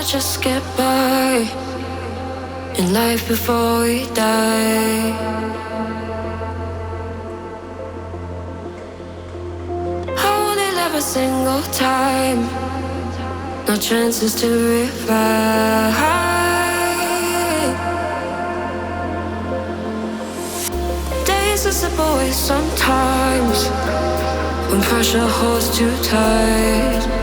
just get by in life before we die. I only live a single time, no chances to revive. Days are slip away sometimes when pressure holds too tight.